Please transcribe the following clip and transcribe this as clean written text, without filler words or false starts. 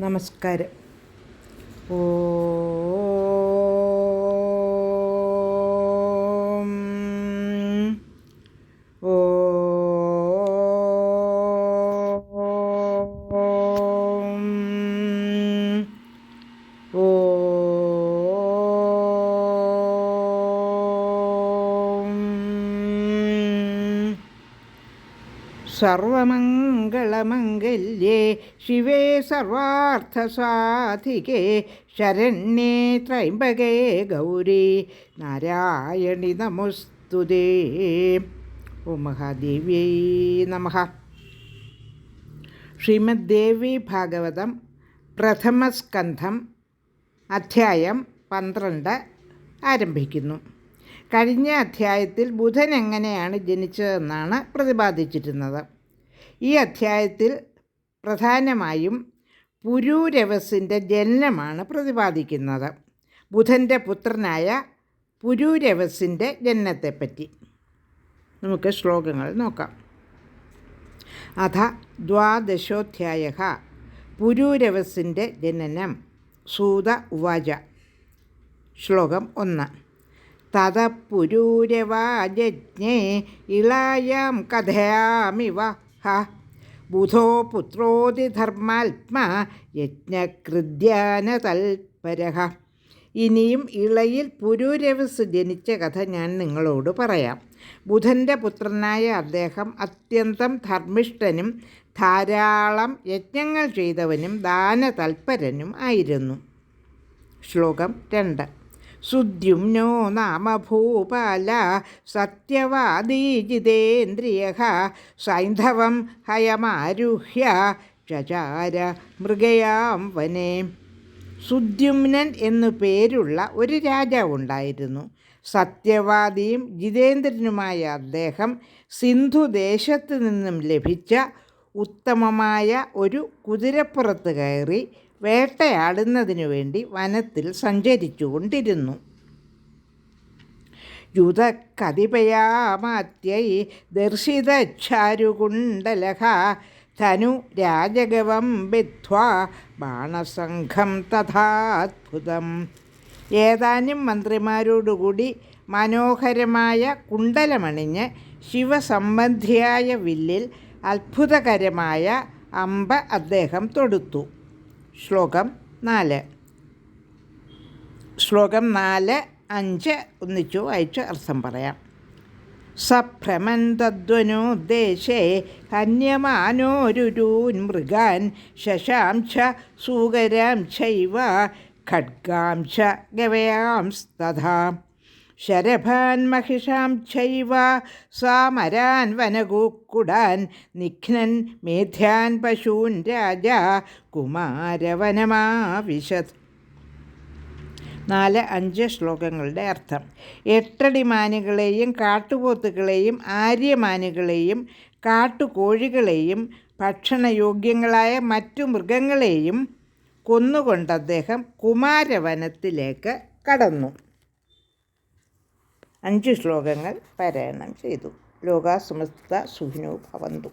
നമസ്കാരം. ഓം സർവമംഗളമംഗല്യേ ശിവേ സർവാർത്ഥസാധികേ ശരണ്യേ ത്രയംബകേ ഗൗരി നാരായണി നമോസ്തുതേ. ഓം മഹാദേവ്യൈ നമഃ. ശ്രീമദ് ദേവി ഭാഗവതം പ്രഥമസ്കന്ധം അധ്യായം 12 ആരംഭിക്കുന്നു. കഴിഞ്ഞ അധ്യായത്തിൽ ബുധൻ എങ്ങനെയാണ് ജനിച്ചതെന്നാണ് പ്രതിപാദിച്ചിരുന്നത്. ഈ അധ്യായത്തിൽ പ്രധാനമായും പുരൂരവസിൻ്റെ ജനനമാണ് പ്രതിപാദിക്കുന്നത്. ബുധൻ്റെ പുത്രനായ പുരൂരവസിൻ്റെ ജനനത്തെപ്പറ്റി നമുക്ക് ശ്ലോകങ്ങൾ നോക്കാം. അഥ ദ്വാദശോധ്യായഃ. പുരൂരവസിൻ്റെ ജനനം. സൂത ഉവാച. ശ്ലോകം 1. തതഃ പുരൂരവാജജ്ഞേ ഇളായാം കഥയാമിവ ഹ ബുധോ പുത്രോതിധർമാത്മാ യജ്ഞകൃദ്യാനതൽപരഃ. ഇനിയും ഇളയിൽ പുരൂരവസ് ജനിച്ച കഥ ഞാൻ നിങ്ങളോട് പറയാം. ബുധൻ്റെ പുത്രനായ അദ്ദേഹം അത്യന്തം ധർമ്മിഷ്ഠനും ധാരാളം യജ്ഞങ്ങൾ ചെയ്തവനും ദാനതൽപരനും ആയിരുന്നു. ശ്ലോകം 2. സുദ്യുമ്നോ നാമ ഭൂപാല സത്യവാദീ ജിതേന്ദ്രിയഃ സൈന്ധവം ഹയമാരുഹ്യ ചചാര മൃഗയാം വനേ. സുദ്യുമ്നൻ എന്നു പേരുള്ള ഒരു രാജാവുണ്ടായിരുന്നു. സത്യവാദിയും ജിതേന്ദ്രനുമായ അദ്ദേഹം സിന്ധുദേശത്ത് നിന്നും ലഭിച്ച ഉത്തമമായ ഒരു കുതിരപ്പുറത്ത് കയറി വേട്ടയാടുന്നതിനു വേണ്ടി വനത്തിൽ സഞ്ചരിച്ചു കൊണ്ടിരുന്നു. യുധകതിപയാമാത്യൈ ദർശിതചാരുകുണ്ടലഃ ധനു രാജഗവം ബിദ്ധ്വാ ബാണസംഘം തഥാത്ഭുതം. ഏതാനും മന്ത്രിമാരോടുകൂടി മനോഹരമായ കുണ്ടലമണിഞ്ഞ് ശിവസംബന്ധിയായ വില്ലിൽ അത്ഭുതകരമായ അമ്പ് അദ്ദേഹം തൊടുത്തു. ശ്ലോകം 4, 5 ഒന്നിച്ചു വായിച്ച് അർത്ഥം പറയാം. സഭ്രമൻ തദ്വനോദ്ദേശേ ഹന്യമാനോരുരൂൻ മൃഗാൻ ശശാംശ സൂകരാം ചൈവ ഖഡ്ഗാം ച ഗവയാംസ്തഥാ ശരഭാൻ മഹിഷാം ചൈവ സാമരാൻ വനകൂക്കുടാൻ നിഘ്നൻ മേധ്യാൻ പശൂൻ രാജ കുമാരവനമാവിശത്. 4-5 ശ്ലോകങ്ങളുടെ അർത്ഥം. 8 അടിമാനുകളെയും കാട്ടുപോത്തുകളെയും ആര്യമാനുകളെയും കാട്ടുകോഴികളെയും ഭക്ഷണയോഗ്യങ്ങളായ മറ്റു മൃഗങ്ങളെയും കൊന്നുകൊണ്ട് അദ്ദേഹം കുമാരവനത്തിലേക്ക് കടന്നു. 5 ശ്ലോകങ്ങൾ പാരായണം ചെയ്തു. ലോകാ സമസ്ത സുഖിനോ ഭവന്തു.